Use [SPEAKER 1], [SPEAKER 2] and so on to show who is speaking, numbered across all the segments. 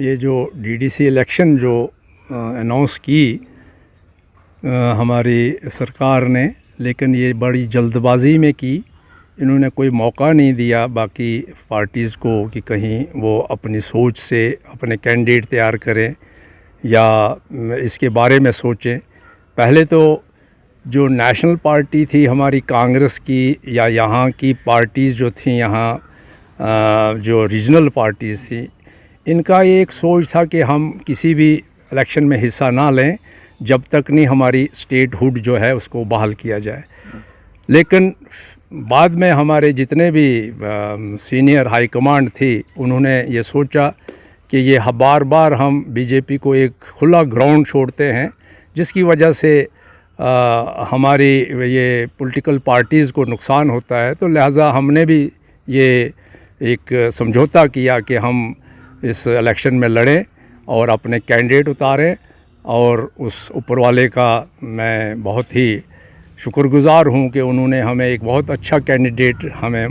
[SPEAKER 1] ये जो DDC election जो अनाउंस की हमारी सरकार ने, लेकिन ये बड़ी जल्दबाजी में की। इन्होंने कोई मौका नहीं दिया बाकी पार्टीज़ को कि कहीं वो अपनी सोच से अपने कैंडिडेट तैयार करें या इसके बारे में सोचें। पहले तो जो नेशनल पार्टी थी हमारी कांग्रेस की या यहाँ की पार्टीज़ जो थी, यहाँ जो रीजनल पार्टीज़ थी, इनका ये एक सोच था कि हम किसी भी इलेक्शन में हिस्सा ना लें जब तक नहीं हमारी स्टेटहुड जो है उसको बहाल किया जाए। लेकिन बाद में हमारे जितने भी सीनियर हाई कमांड थी उन्होंने ये सोचा कि ये बार बार हम बीजेपी को एक खुला ग्राउंड छोड़ते हैं, जिसकी वजह से हमारी ये पॉलिटिकल पार्टीज़ को नुकसान होता है। तो लिहाजा हमने भी ये एक समझौता किया कि हम इस इलेक्शन में लड़ें और अपने कैंडिडेट उतारें, और उस ऊपर वाले का मैं बहुत ही शुक्रगुज़ार हूँ कि उन्होंने हमें एक बहुत अच्छा कैंडिडेट हमें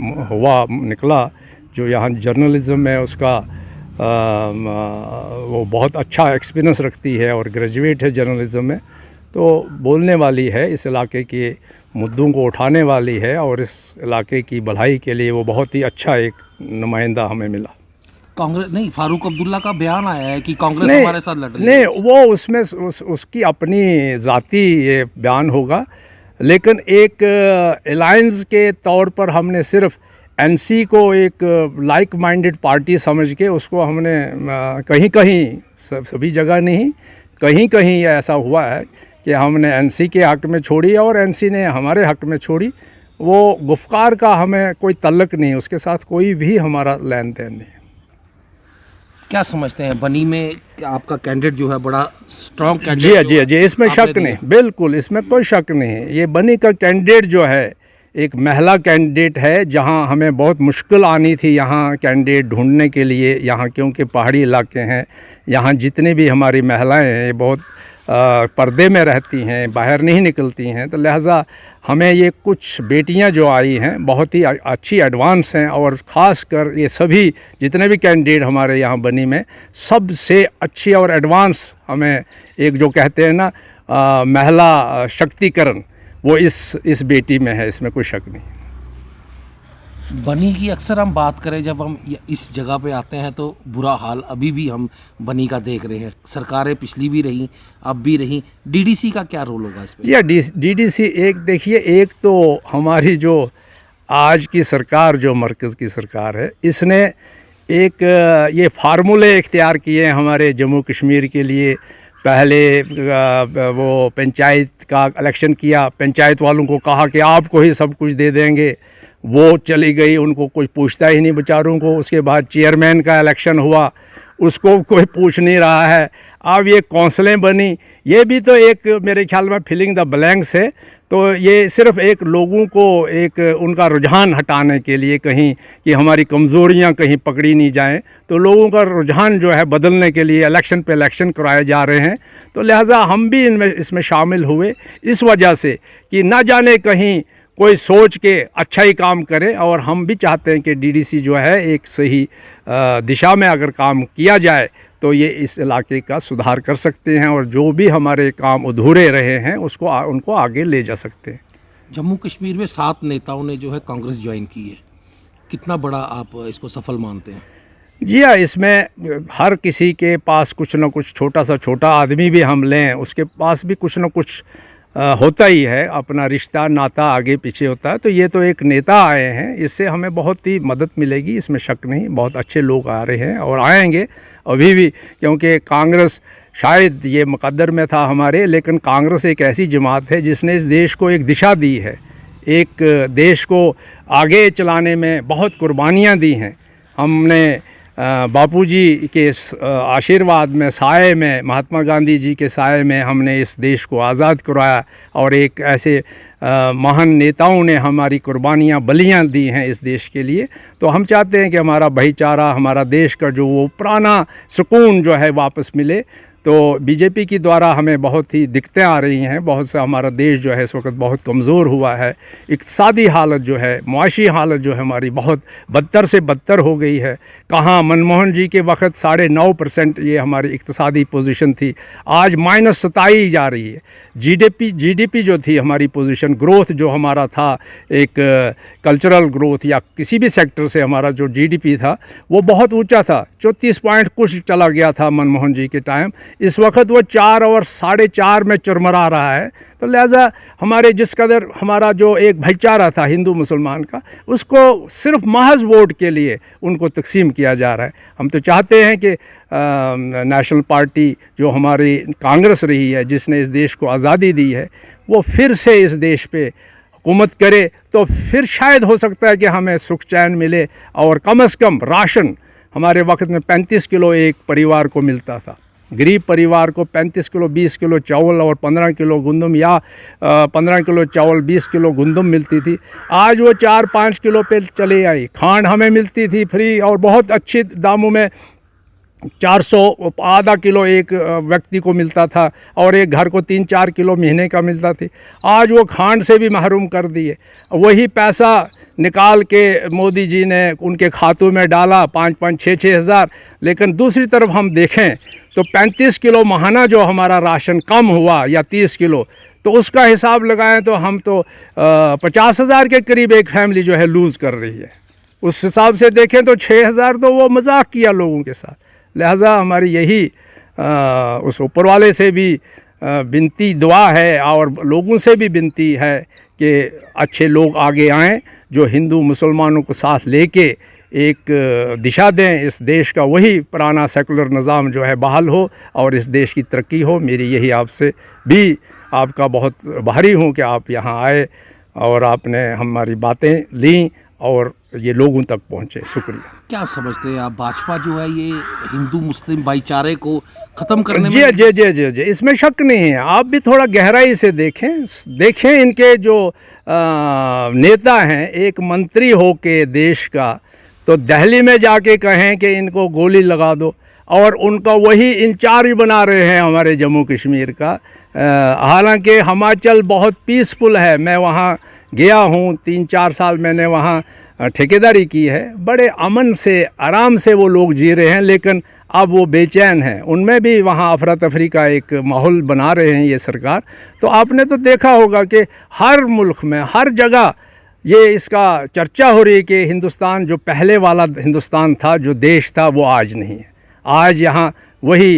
[SPEAKER 1] निकला जो यहाँ जर्नलिज़म में उसका वो बहुत अच्छा एक्सपीरियंस रखती है और ग्रेजुएट है जर्नलिज़म में, तो बोलने वाली है, इस इलाके के मुद्दों को उठाने वाली है और इस इलाके की भलाई के लिए वो बहुत ही अच्छा एक नुमाइंदा हमें मिला।
[SPEAKER 2] कांग्रेस नहीं, फारूक अब्दुल्ला का बयान आया है कि कांग्रेस हमारे साथ लड़ रही है।
[SPEAKER 1] नहीं, वो उसमें उसकी अपनी ज़ाती ये बयान होगा, लेकिन एक अलायंस के तौर पर हमने सिर्फ एनसी को एक लाइक माइंडेड पार्टी समझ के उसको हमने कहीं कहीं, सभी जगह नहीं, कहीं कहीं ऐसा हुआ है कि हमने एनसी के हक़ में छोड़ी और एनसी ने हमारे हक़ में छोड़ी। वो गुफ्कार का हमें कोई तल्लक नहीं, उसके साथ कोई भी हमारा लेन देन नहीं।
[SPEAKER 2] क्या समझते हैं बनी में आपका कैंडिडेट जो है बड़ा स्ट्रॉन्ग कैंडिडेट?
[SPEAKER 1] जी, इसमें शक नहीं, बिल्कुल इसमें कोई शक नहीं। ये बनी का कैंडिडेट जो है एक महिला कैंडिडेट है, जहां हमें बहुत मुश्किल आनी थी यहाँ कैंडिडेट ढूंढने के लिए, यहाँ क्योंकि पहाड़ी इलाके हैं, यहाँ जितनी भी हमारी महिलाएं हैं ये बहुत पर्दे में रहती हैं, बाहर नहीं निकलती हैं। तो लिहाजा हमें ये कुछ बेटियां जो आई हैं बहुत ही अच्छी एडवांस हैं, और ख़ास कर ये सभी जितने भी कैंडिडेट हमारे यहाँ बनी में सबसे अच्छी और एडवांस हमें एक जो कहते हैं ना महिला शक्तिकरण, वो इस बेटी में है, इसमें कोई शक नहीं।
[SPEAKER 2] बनी की अक्सर हम बात करें, जब हम इस जगह पे आते हैं तो बुरा हाल अभी भी हम बनी का देख रहे हैं। सरकारें पिछली भी रहीं, अब भी रहीं। डीडीसी का क्या रोल होगा इसमें?
[SPEAKER 1] या डीडीसी एक देखिए, एक तो हमारी जो आज की सरकार जो मरकज़ की सरकार है, इसने एक ये फार्मूले इख्तियार किए हैं हमारे जम्मू कश्मीर के लिए। पहले वो पंचायत का इलेक्शन किया, पंचायत वालों को कहा कि आपको ही सब कुछ दे देंगे, वो चली गई, उनको कोई पूछता ही नहीं बेचारों को। उसके बाद चेयरमैन का इलेक्शन हुआ, उसको कोई पूछ नहीं रहा है। अब ये कौंसलें बनी, ये भी तो एक मेरे ख्याल में फिलिंग द ब्लैंक्स है। तो ये सिर्फ एक लोगों को एक उनका रुझान हटाने के लिए, कहीं कि हमारी कमज़ोरियां कहीं पकड़ी नहीं जाएं, तो लोगों का रुझान जो है बदलने के लिए इलेक्शन पे इलेक्शन कराए जा रहे हैं। तो लिहाजा हम भी इसमें शामिल हुए इस वजह से कि ना जाने कहीं कोई सोच के अच्छा ही काम करे, और हम भी चाहते हैं कि डीडीसी जो है एक सही दिशा में अगर काम किया जाए तो ये इस इलाके का सुधार कर सकते हैं, और जो भी हमारे काम अधूरे रहे हैं उनको आगे ले जा सकते हैं।
[SPEAKER 2] जम्मू कश्मीर में 7 नेताओं ने जो है कांग्रेस ज्वाइन की है, कितना बड़ा आप इसको सफल मानते हैं?
[SPEAKER 1] जी हाँ, इसमें हर किसी के पास कुछ ना कुछ, छोटा आदमी भी हम लें उसके पास भी कुछ ना कुछ होता ही है, अपना रिश्ता नाता आगे पीछे होता है। तो ये तो एक नेता आए हैं, इससे हमें बहुत ही मदद मिलेगी, इसमें शक नहीं। बहुत अच्छे लोग आ रहे हैं और आएंगे अभी भी, क्योंकि कांग्रेस शायद ये मुकद्दर में था हमारे, लेकिन कांग्रेस एक ऐसी जमात है जिसने इस देश को एक दिशा दी है, एक देश को आगे चलाने में बहुत कुर्बानियाँ दी हैं। हमने बापूजी के आशीर्वाद में, साए में, महात्मा गांधी जी के साए में हमने इस देश को आज़ाद कराया, और एक ऐसे महान नेताओं ने हमारी कुर्बानियाँ, बलियाँ दी हैं इस देश के लिए। तो हम चाहते हैं कि हमारा भाईचारा, हमारा देश का जो वो पुराना सुकून जो है वापस मिले। तो बीजेपी की द्वारा हमें बहुत ही दिक्कतें आ रही हैं। बहुत से हमारा देश जो है इस वक्त बहुत कमज़ोर हुआ है। इक़्तिसादी हालत जो है, मुआशी हालत जो है हमारी बहुत बदतर से बदतर हो गई है। कहाँ मनमोहन जी के वक्त 9.5% ये हमारी इक़्तिसादी पोजीशन थी, आज -27 जा रही है। जीडीपी जो थी हमारी पोजीशन, ग्रोथ जो हमारा था, एक कल्चरल ग्रोथ या किसी भी सेक्टर से हमारा जो जीडीपी था वो बहुत ऊंचा था। 34 पॉइंट कुछ चला गया था मनमोहन जी के टाइम। इस वक्त वो 4 और 4.5 में चरमरा रहा है। तो लिहाजा हमारे जिस कदर हमारा जो एक भाईचारा था हिंदू मुसलमान का, उसको सिर्फ महज वोट के लिए उनको तकसीम किया जा रहा है। हम तो चाहते हैं कि नेशनल पार्टी जो हमारी कांग्रेस रही है, जिसने इस देश को आज़ादी दी है, वो फिर से इस देश पे हुकूमत करे तो फिर शायद हो सकता है कि हमें सुख चैन मिले। और कम से कम राशन हमारे वक्त में 35 किलो एक परिवार को मिलता था। गरीब परिवार को 35 किलो 20 किलो चावल और 15 किलो गंदम, या 15 किलो चावल 20 किलो गंदम मिलती थी। आज वो 4-5 किलो पे चले आई। खांड हमें मिलती थी फ्री और बहुत अच्छे दामों में, 400 आधा किलो एक व्यक्ति को मिलता था और एक घर को 3-4 किलो महीने का मिलता थी। आज वो खांड से भी महरूम कर दिए। वही पैसा निकाल के मोदी जी ने उनके खातों में डाला, 5-5, 6-6 हज़ार। लेकिन दूसरी तरफ हम देखें तो 35 किलो माहाना जो हमारा राशन कम हुआ या 30 किलो, तो उसका हिसाब लगाएं तो हम तो 50,000 के करीब एक फैमिली जो है लूज़ कर रही है। उस हिसाब से देखें तो 6,000 तो वो मजाक किया लोगों के साथ। लिहाजा हमारी यही उस ऊपर वाले से भी विनती दुआ है और लोगों से भी विनती है कि अच्छे लोग आगे आएं जो हिंदू मुसलमानों को साथ लेके एक दिशा दें। इस देश का वही पुराना सेकुलर निज़ाम जो है बहाल हो और इस देश की तरक्की हो। मेरी यही आपसे भी, आपका बहुत भारी हूँ कि आप यहाँ आए और आपने हमारी बातें लीं और ये लोगों तक पहुँचे। शुक्रिया।
[SPEAKER 2] क्या समझते हैं आप, भाजपा जो है ये हिंदू मुस्लिम भाईचारे को ख़त्म करने
[SPEAKER 1] जी
[SPEAKER 2] में?
[SPEAKER 1] जी, इसमें शक नहीं है। आप भी थोड़ा गहराई से देखें इनके जो नेता हैं, एक मंत्री हो के देश का, तो दिल्ली में जाके कहें कि इनको गोली लगा दो और उनका वही इंचार्ज बना रहे हैं हमारे जम्मू कश्मीर का। हालांकि हिमाचल बहुत पीसफुल है, मैं वहाँ गया हूँ, 3-4 साल मैंने वहाँ ठेकेदारी की है। बड़े अमन से आराम से वो लोग जी रहे हैं, लेकिन अब वो बेचैन हैं। उनमें भी वहाँ अफरा तफरी का एक माहौल बना रहे हैं ये सरकार। तो आपने तो देखा होगा कि हर मुल्क में हर जगह ये इसका चर्चा हो रही है कि हिंदुस्तान जो पहले वाला हिंदुस्तान था, जो देश था, वो आज नहीं है। आज यहाँ वही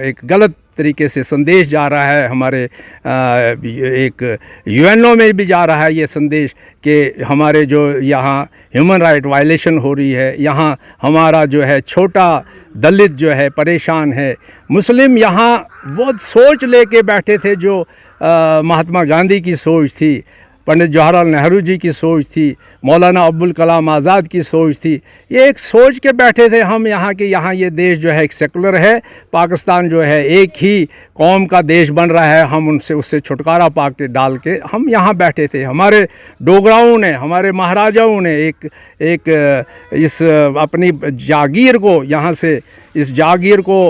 [SPEAKER 1] एक गलत तरीके से संदेश जा रहा है। हमारे एक यूएनओ में भी जा रहा है ये संदेश कि हमारे जो यहाँ ह्यूमन राइट वायलेशन हो रही है, यहाँ हमारा जो है छोटा दलित जो है परेशान है। मुस्लिम यहाँ बहुत सोच लेके बैठे थे जो महात्मा गांधी की सोच थी, पंडित जवाहरलाल नेहरू जी की सोच थी, मौलाना अब्दुल कलाम आज़ाद की सोच थी। ये एक सोच के बैठे थे हम यहाँ के, यहाँ ये देश जो है एक सेकुलर है, पाकिस्तान जो है एक ही कौम का देश बन रहा है, हम उससे छुटकारा पा के डाल के हम यहाँ बैठे थे। हमारे डोगराओं ने, हमारे महाराजाओं ने एक इस अपनी जागीर को, यहाँ से इस जागीर को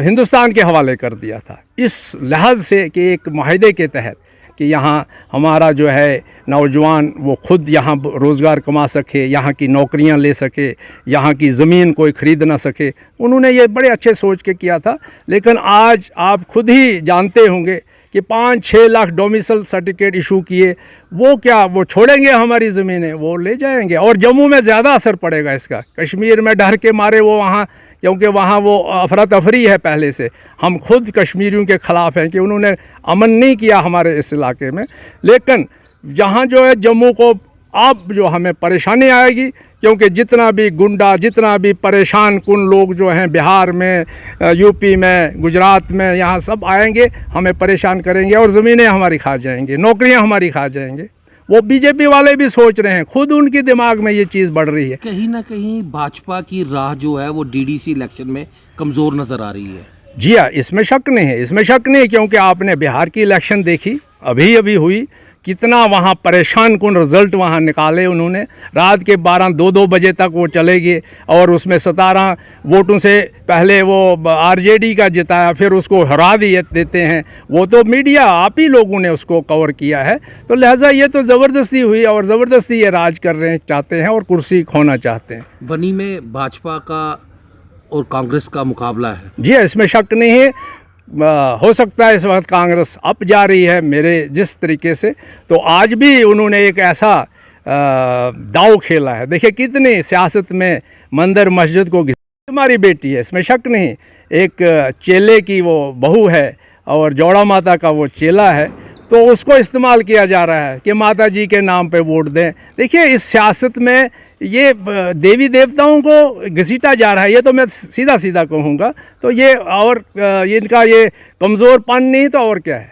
[SPEAKER 1] हिंदुस्तान के हवाले कर दिया था, इस लिहाज से कि एक माहिदे के तहत कि यहाँ हमारा जो है नौजवान वो खुद यहाँ रोज़गार कमा सके, यहाँ की नौकरियाँ ले सके, यहाँ की ज़मीन कोई ख़रीद ना सके। उन्होंने ये बड़े अच्छे सोच के किया था। लेकिन आज आप खुद ही जानते होंगे कि 5-6 लाख डोमिसाइल सर्टिफिकेट इशू किए, वो क्या वो छोड़ेंगे हमारी ज़मीनें? वो ले जाएंगे। और जम्मू में ज़्यादा असर पड़ेगा इसका। कश्मीर में डर के मारे वो वहाँ, क्योंकि वहाँ वो अफरा तफरी है पहले से। हम खुद कश्मीरियों के ख़िलाफ़ हैं कि उन्होंने अमन नहीं किया हमारे इस इलाके में। लेकिन जहाँ जो है जम्मू को अब जो हमें परेशानी आएगी, क्योंकि जितना भी गुंडा, जितना भी परेशान कुन लोग जो हैं बिहार में, यूपी में, गुजरात में, यहाँ सब आएंगे, हमें परेशान करेंगे और ज़मीनें हमारी खा जाएंगे, नौकरियाँ हमारी खा जाएंगे। वो बीजेपी वाले भी सोच रहे हैं, खुद उनके दिमाग में ये चीज़ बढ़ रही है।
[SPEAKER 2] कहीं ना कहीं भाजपा की राह जो है वो डीडीसी इलेक्शन में कमज़ोर नज़र आ रही है।
[SPEAKER 1] जी हाँ, इसमें शक नहीं है, इसमें शक नहीं, क्योंकि आपने बिहार की इलेक्शन देखी, अभी हुई, कितना वहाँ परेशान कुन रिज़ल्ट वहाँ निकाले उन्होंने। रात के 2 बजे तक वो चले गए और उसमें 17 वोटों से पहले वो आरजेडी का जिताया, फिर उसको हरा देते हैं। वो तो मीडिया आप ही लोगों ने उसको कवर किया है। तो लिहाजा ये तो ज़बरदस्ती हुई और ज़बरदस्ती ये राज कर रहे हैं, चाहते हैं और कुर्सी खोना चाहते हैं।
[SPEAKER 2] बनी में भाजपा का और कांग्रेस का मुकाबला है।
[SPEAKER 1] जी, इसमें शक नहीं है। हो सकता है इस वक्त कांग्रेस अप जा रही है मेरे जिस तरीके से, तो आज भी उन्होंने एक ऐसा दाव खेला है। देखिए कितनी सियासत में मंदिर मस्जिद को हमारी बेटी है, इसमें शक नहीं। एक चेले की वो बहू है और जोड़ा माता का वो चेला है, तो उसको इस्तेमाल किया जा रहा है कि माता जी के नाम पे वोट दें। देखिए इस सियासत में ये देवी देवताओं को घसीटा जा रहा है, ये तो मैं सीधा सीधा कहूँगा। तो ये और इनका ये कमज़ोरपन नहीं तो और क्या है।